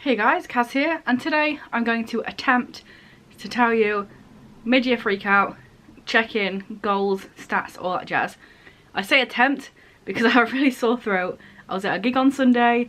Hey guys, Kaz here, and today I'm going to attempt to tell you mid-year freakout, check-in, goals, stats, all that jazz. I say attempt because I have a really sore throat. I was at a gig on Sunday,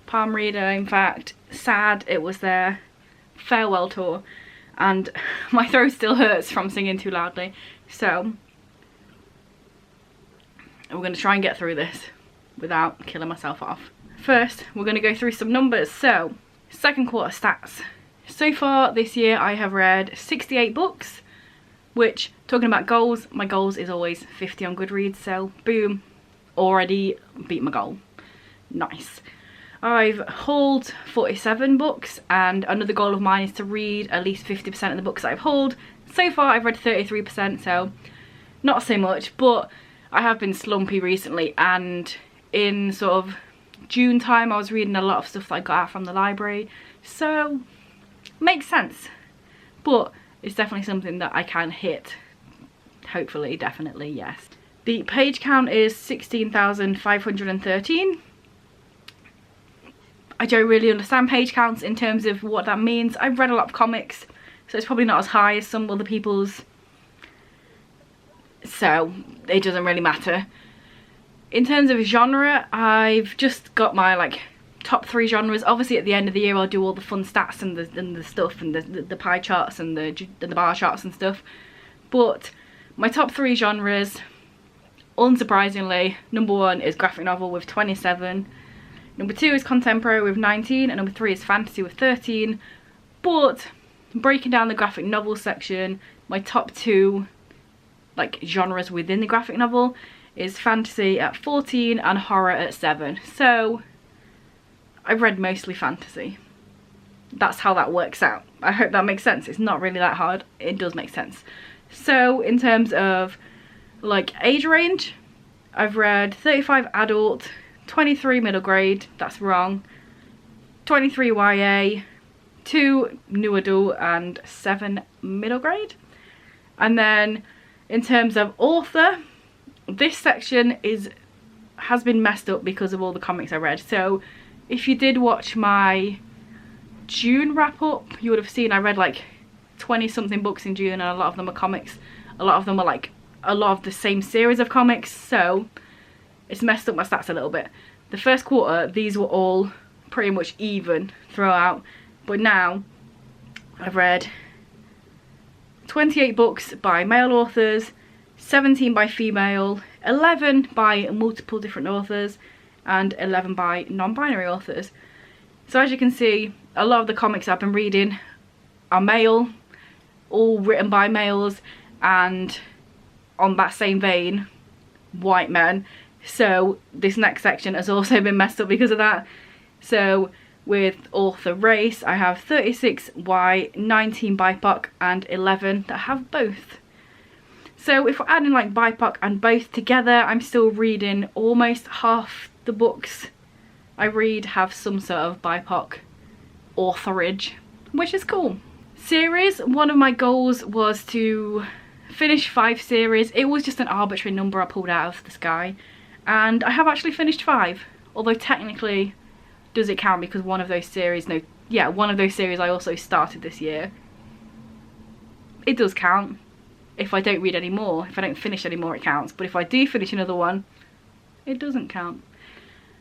palm reader in fact, sad it was their farewell tour, and my throat still hurts from singing too loudly. So we're going to try and get through this without killing myself off. First, we're going to go through some numbers. So, second quarter stats. So far this year I have read 68 books, which, talking about goals, my goals is always 50 on Goodreads, so boom, already beat my goal. Nice. I've hauled 47 books, and another goal of mine is to read at least 50% of the books that I've hauled. So far I've read 33%, so not so much, but I have been slumpy recently, and in sort of June time I was reading a lot of stuff that I got out from the library, so makes sense, but it's definitely something that I can hit, hopefully, definitely, yes. The page count is 16,513. I don't really understand page counts in terms of what that means. I've read a lot of comics, so it's probably not as high as some other people's, so it doesn't really matter. In terms of genre, I've just got my top 3 genres. Obviously at the end of the year I'll do all the fun stats and the stuff and the pie charts and the bar charts and stuff. But my top 3 genres, unsurprisingly, number 1 is graphic novel with 27. Number 2 is contemporary with 19, and number 3 is fantasy with 13. But breaking down the graphic novel section, my top 2 genres within the graphic novel is fantasy at 14 and horror at 7. So I've read mostly fantasy. That's how that works out. I hope that makes sense. It's not really that hard. It does make sense. So in terms of age range, I've read 35 adult, 23 middle grade, that's wrong, 23 YA, 2 new adult, and 7 middle grade. And then in terms of author, this section has been messed up because of all the comics I read. So if you did watch my June wrap up, you would have seen I read 20 something books in June, and a lot of them are comics. A lot of them are a lot of the same series of comics, so it's messed up my stats a little bit. The first quarter, these were all pretty much even throughout, but now I've read 28 books by male authors, 17 by female, 11 by multiple different authors, and 11 by non-binary authors. So as you can see, a lot of the comics I've been reading are male, all written by males, and on that same vein, white men. So this next section has also been messed up because of that. So with author race, I have 36 white, 19 BIPOC, and 11 that have both. So if we're adding BIPOC and both together, I'm still reading almost half the books I read have some sort of BIPOC authorage, which is cool. Series, one of my goals was to finish 5 series. It was just an arbitrary number I pulled out of the sky, and I have actually finished 5, although technically does it count because one of those series I also started this year. It does count. If I don't read any more, if I don't finish any more, it counts. But if I do finish another one, it doesn't count.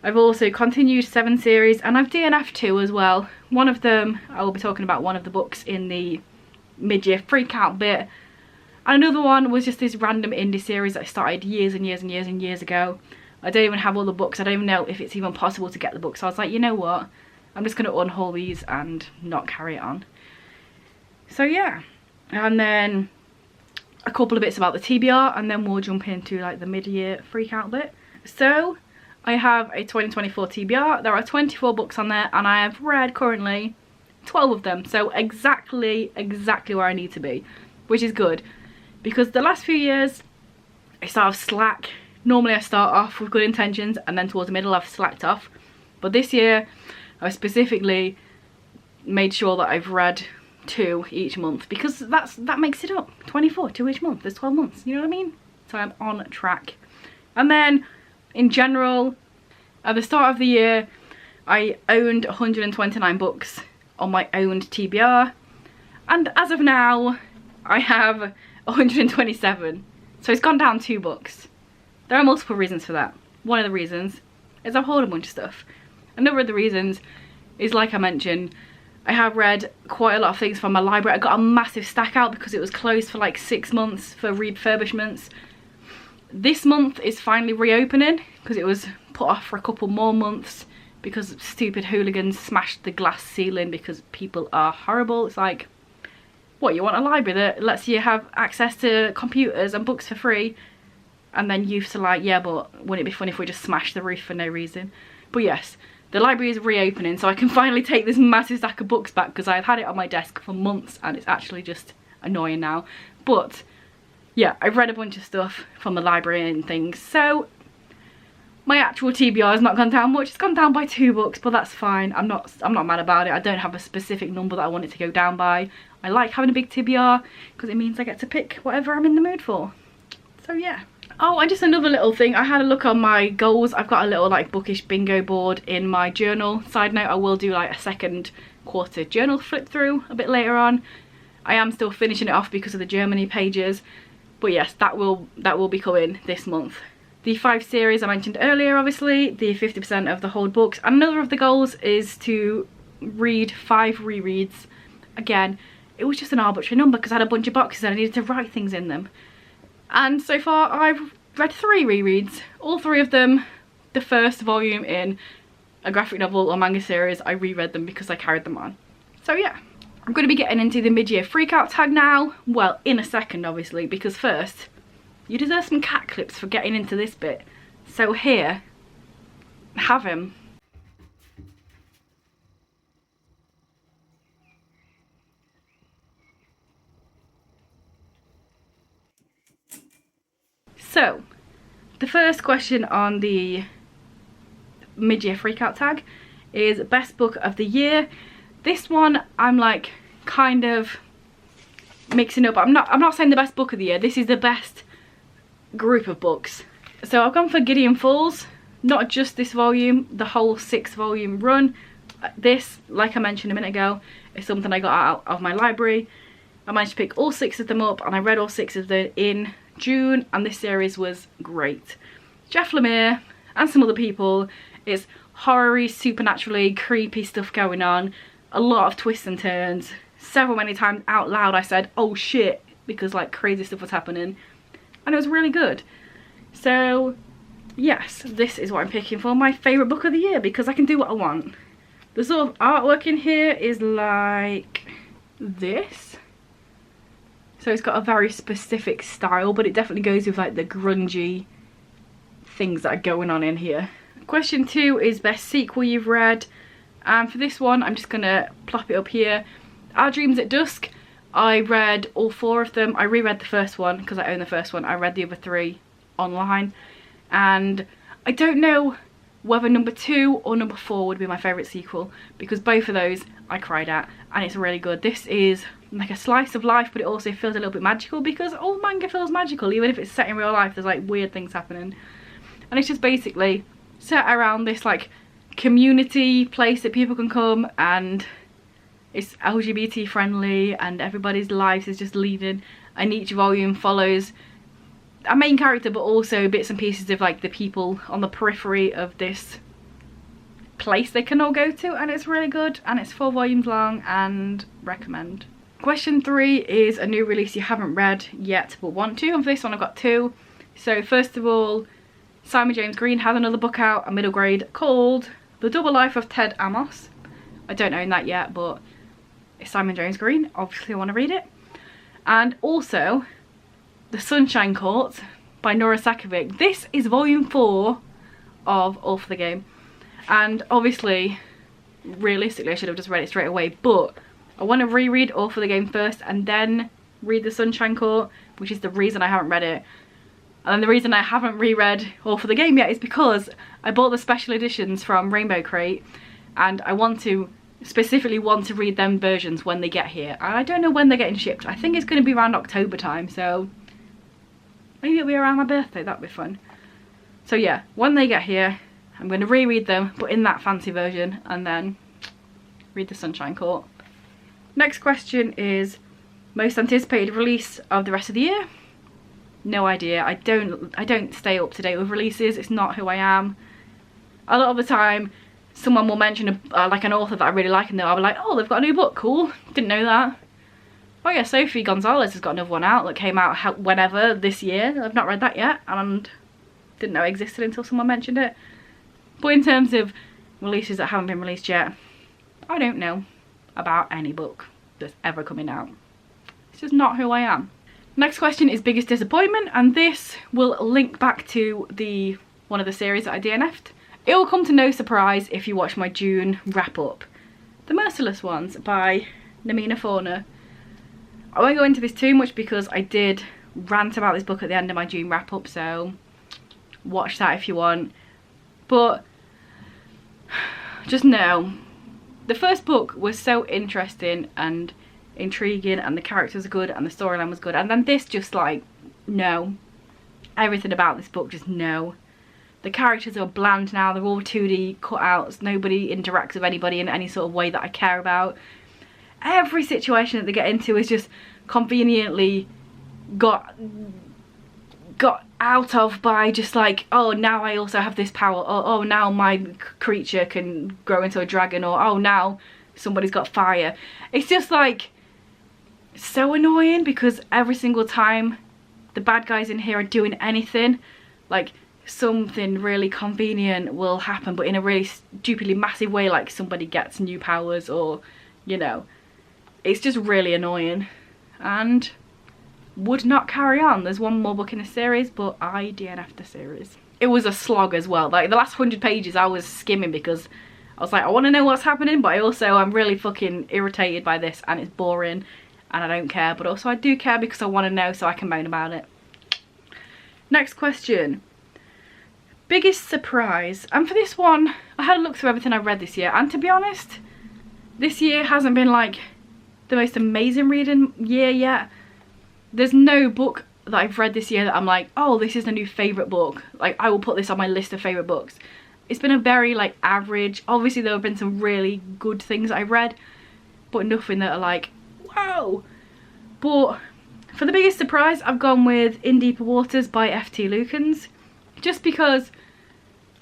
I've also continued 7 series, and I've DNF'd 2 as well. One of them, I will be talking about one of the books in the mid-year freak-out bit. And another one was just this random indie series that I started years and years and years and years ago. I don't even have all the books. I don't even know if it's even possible to get the books. So I was like, you know what? I'm just going to unhaul these and not carry it on. So yeah. And then a couple of bits about the TBR, and then we'll jump into the mid-year freak-out bit. So I have a 2024 TBR. There are 24 books on there, and I have read currently 12 of them. So exactly where I need to be, which is good. Because the last few years, I start off slack. Normally I start off with good intentions, and then towards the middle I've slacked off. But this year, I specifically made sure that I've read 2 each month, because that makes it up. 24, 2 each month. There's 12 months, you know what I mean? So I'm on track. And then, in general, at the start of the year, I owned 129 books on my owned TBR, and as of now I have 127, so it's gone down 2 books. There are multiple reasons for that. One of the reasons is I've hauled a bunch of stuff. Another of the reasons is, like I mentioned, I have read quite a lot of things from my library. I got a massive stack out because it was closed for like 6 months for refurbishments. This month is finally reopening because it was put off for a couple more months because stupid hooligans smashed the glass ceiling because people are horrible. It's like, what, you want a library that lets you have access to computers and books for free? And then youths are like, yeah, but wouldn't it be fun if we just smashed the roof for no reason? But yes, the library is reopening, so I can finally take this massive stack of books back because I've had it on my desk for months and it's actually just annoying now. But yeah, I've read a bunch of stuff from the library and things, so my actual TBR has not gone down much. It's gone down by 2 books, but that's fine. I'm not mad about it. I don't have a specific number that I want it to go down by. I like having a big TBR because it means I get to pick whatever I'm in the mood for. So yeah. Oh, and just another little thing, I had a look on my goals. I've got a little like bookish bingo board in my journal. Side note, I will do like a second quarter journal flip through a bit later on. I am still finishing it off because of the Germany pages, but yes, that will be coming this month. The 5 series I mentioned earlier, obviously, the 50% of the whole books. Another of the goals is to read 5 rereads. Again, it was just an arbitrary number because I had a bunch of boxes and I needed to write things in them. And so far I've read 3 rereads, all 3 of them the first volume in a graphic novel or manga series. I reread them because I carried them on. So yeah, I'm going to be getting into the mid-year freakout tag now. Well, in a second obviously, because first, you deserve some cat clips for getting into this bit. So here, have him. So, the first question on the mid-year freakout tag is best book of the year. This one I'm like kind of mixing up. I'm not saying the best book of the year. This is the best group of books. So I've gone for Gideon Falls, not just this volume, the whole 6-volume run. This, like I mentioned a minute ago, is something I got out of my library. I managed to pick all 6 of them up and I read all 6 of them in June, and this series was great. Jeff Lemire and some other people. It's horror-y, supernaturally creepy stuff going on, a lot of twists and turns. Many times out loud I said, oh shit, because like crazy stuff was happening, and it was really good. So yes, this is what I'm picking for my favourite book of the year because I can do what I want. The sort of artwork in here is like this. So it's got a very specific style, but it definitely goes with like the grungy things that are going on in here. Question 2 is best sequel you've read. And for this one, I'm just gonna plop it up here. Our Dreams at Dusk. I read all 4 of them. I reread the first one because I own the first one. I read the other 3 online. And I don't know whether number 2 or number 4 would be my favourite sequel because both of those I cried at and it's really good. This is like a slice of life, but it also feels a little bit magical because all manga feels magical, even if it's set in real life. There's like weird things happening, and it's just basically set around this like community place that people can come, and it's LGBT friendly and everybody's lives is just leading, and each volume follows a main character but also bits and pieces of like the people on the periphery of this place they can all go to, and it's really good, and it's 4 volumes long and recommend. Question 3 is a new release you haven't read yet but want to, and for this one I've got 2. So first of all, Simon James Green has another book out, a middle grade, called The Double Life of Ted Amos. I don't own that yet, but it's Simon James Green, obviously I want to read it. And also The Sunshine Court by Nora Sakovic. This is volume 4 of All for the Game, and obviously realistically I should have just read it straight away, but I want to reread All for the Game first and then read The Sunshine Court, which is the reason I haven't read it. And then the reason I haven't reread All for the Game yet is because I bought the special editions from Rainbow Crate and I specifically want to read them versions when they get here. And I don't know when they're getting shipped. I think it's going to be around October time, so maybe it'll be around my birthday. That'd be fun. So yeah, when they get here, I'm going to reread them, but in that fancy version, and then read the Sunshine Court. Next question is most anticipated release of the rest of the year. No idea. I don't stay up to date with releases. It's not who I am. A lot of the time someone will mention like an author that I really like, and I'll be like, oh, they've got a new book, cool, didn't know that. Oh yeah, Sophie Gonzalez has got another one out that came out whenever this year. I've not read that yet and didn't know it existed until someone mentioned it. But in terms of releases that haven't been released yet, I don't know about any book that's ever coming out. It's just not who I am. Next question is biggest disappointment, and this will link back to one of the series that I DNF'd. It will come to no surprise if you watch my June wrap up. The Merciless Ones by Namina Fauna. I won't go into this too much because I did rant about this book at the end of my June wrap up, so watch that if you want. But just know, the first book was so interesting and intriguing, and the characters are good and the storyline was good, and then this just like, no. Everything about this book, just no. The characters are bland now, they're all 2D cutouts, nobody interacts with anybody in any sort of way that I care about. Every situation that they get into is just conveniently got out of by just like, oh, now I also have this power, or oh, now my creature can grow into a dragon, or oh, now somebody's got fire. It's just like so annoying because every single time the bad guys in here are doing anything, like something really convenient will happen, but in a really stupidly massive way, like somebody gets new powers, or you know, it's just really annoying and would not carry on. There's one more book in the series, but I DNF'd the series. It was a slog as well. Like the last 100 pages I was skimming because I was like, I want to know what's happening, but I also am really fucking irritated by this and it's boring and I don't care, but also I do care because I want to know so I can moan about it. Next question. Biggest surprise. And for this one, I had a look through everything I've read this year, and to be honest, this year hasn't been like the most amazing reading year yet. There's no book that I've read this year that I'm like, oh, this is a new favourite book. Like, I will put this on my list of favourite books. It's been a very, like, average. Obviously, there have been some really good things I've read, but nothing that are like, wow. But for the biggest surprise, I've gone with In Deeper Waters by F.T. Lukens. Just because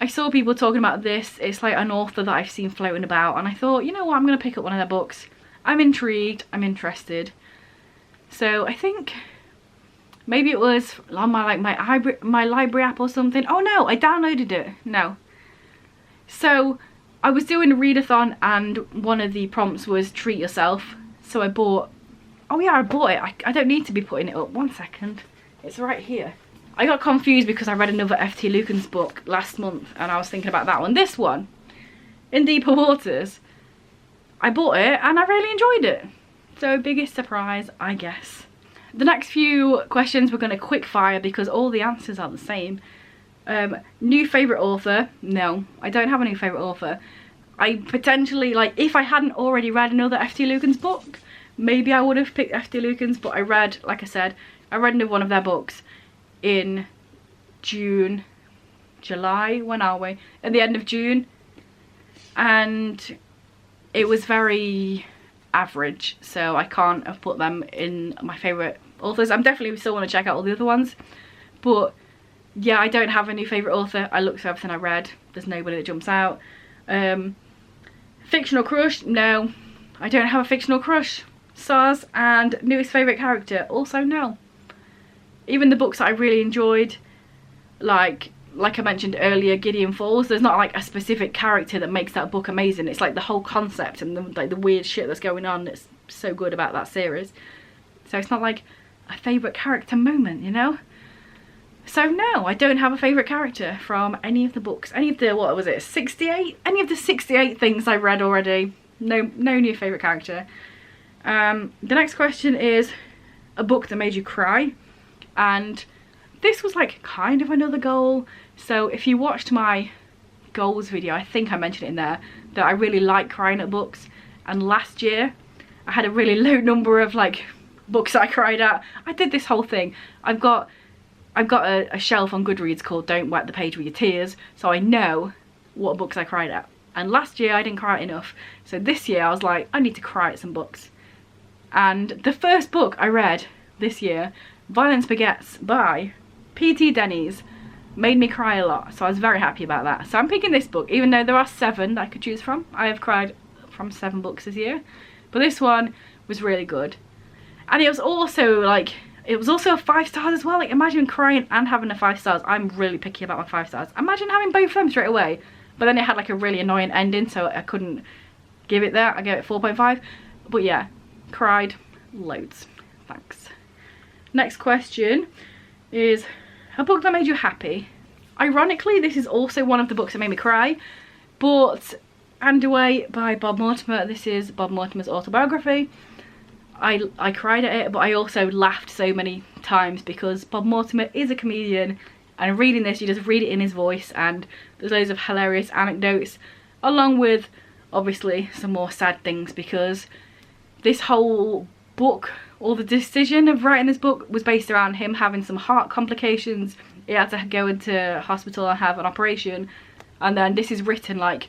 I saw people talking about this. It's like an author that I've seen floating about, and I thought, you know what, I'm going to pick up one of their books. I'm intrigued, I'm interested. So I think maybe it was on my my library app or something. Oh no, I downloaded it. No. So I was doing a readathon and one of the prompts was treat yourself. So I bought, oh yeah, I bought it. I don't need to be putting it up. 1 second. It's right here. I got confused because I read another F.T. Lukens book last month and I was thinking about that one. This one, In Deeper Waters, I bought it and I really enjoyed it. So biggest surprise, I guess. The next few questions we're going to quick fire because all the answers are the same. New favourite author? No, I don't have a new favourite author. I potentially, like, if I hadn't already read another F.T. Lukens book, maybe I would have picked F.T. Lukens, but I read, like I said, I read another one of their books in June, July, when are we? At the end of June. And it was very average, so I can't have put them in my favourite authors. I'm definitely still want to check out all the other ones, but yeah, I don't have a new favourite author. I looked through everything I read, there's nobody that jumps out. Fictional crush? No, I don't have a fictional crush. SARS. And newest favourite character? Also no. Even the books that I really enjoyed, like I mentioned earlier, Gideon Falls, there's not like a specific character that makes that book amazing. It's like the whole concept and the weird shit that's going on that's so good about that series. So it's not like a favourite character moment, you know? So no, I don't have a favourite character from any of the books. Any of the, what was it, 68? Any of the 68 things I've read already. No new favourite character. The next question is a book that made you cry. And this was like kind of another goal. So if you watched my goals video, I think I mentioned it in there, that I really like crying at books. And last year I had a really low number of like books that I cried at. I did this whole thing. I've got a shelf on Goodreads called Don't Wet the Page with Your Tears, so I know what books I cried at. And last year I didn't cry enough. So this year I was like, I need to cry at some books. And the first book I read this year, Violence Begets by P.T. Denny's, made me cry a lot. So I was very happy about that. So I'm picking this book, even though there are 7 that I could choose from. I have cried from 7 books this year. But this one was really good. And it was also like, it was also 5 stars as well. Like, imagine crying and having a 5 stars. I'm really picky about my 5 stars. Imagine having both of them straight away. But then it had like a really annoying ending, so I couldn't give it that. I gave it 4.5. But yeah, cried loads. Thanks. Next question is a book that made you happy. Ironically, this is also one of the books that made me cry. But Underway by Bob Mortimer. This is Bob Mortimer's autobiography. I cried at it, but I also laughed so many times because Bob Mortimer is a comedian, and reading this, you just read it in his voice, and there's loads of hilarious anecdotes, along with obviously some more sad things, because this whole book, all the decision of writing this book was based around him having some heart complications. He had to go into hospital and have an operation, and then this is written like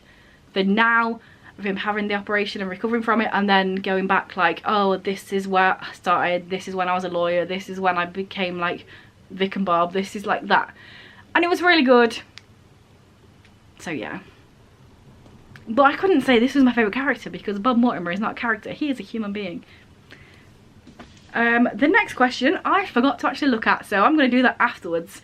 the now of him having the operation and recovering from it, and then going back like, oh, this is where I started, this is when I was a lawyer, this is when I became like Vic and Bob, this is like that. And it was really good. So yeah. But I couldn't say this was my favourite character, because Bob Mortimer is not a character, he is a human being. The next question I forgot to actually look at, so I'm going to do that afterwards.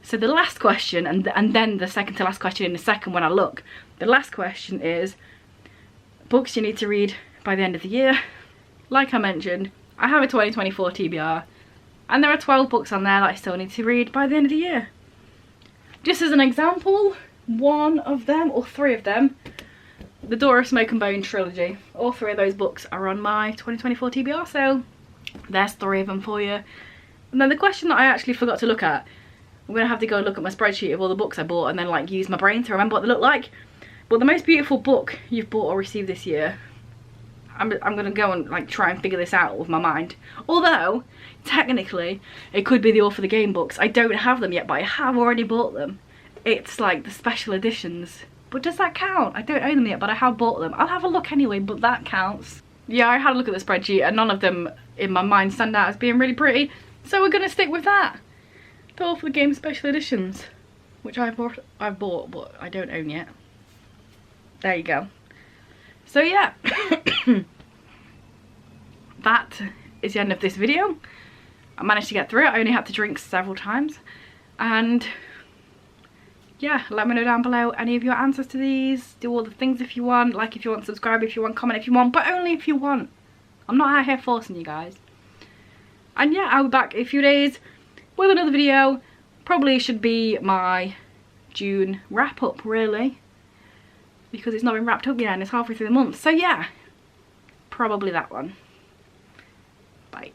So the last question, and then the second to last question in a second when I look. The last question is books you need to read by the end of the year. Like I mentioned, I have a 2024 TBR, and there are 12 books on there that I still need to read by the end of the year. Just as an example, one of them, or 3 of them, the Door of Smoke and Bone trilogy, all 3 of those books are on my 2024 TBR, so there's 3 of them for you. And then the question that I actually forgot to look at, I'm going to have to go look at my spreadsheet of all the books I bought and then like use my brain to remember what they look like. But the most beautiful book you've bought or received this year, I'm going to go and like try and figure this out with my mind. Although, technically, it could be the All for the Game books. I don't have them yet, but I have already bought them. It's like the special editions. But does that count? I don't own them yet, but I have bought them. I'll have a look anyway, but that counts. Yeah, I had a look at the spreadsheet, and none of them in my mind stand out as being really pretty. So we're going to stick with that. The All for the Game special editions, which I've bought, but I don't own yet. There you go. So yeah, that is the end of this video. I managed to get through it. I only had to drink several times. And yeah, let me know down below any of your answers to these. Do all the things if you want. Like if you want, subscribe if you want, comment if you want, but only if you want. I'm not out here forcing you guys. And yeah, I'll be back in a few days with another video. Probably should be my June wrap up, really, because it's not been wrapped up yet and it's halfway through the month. So yeah, probably that one. Bye.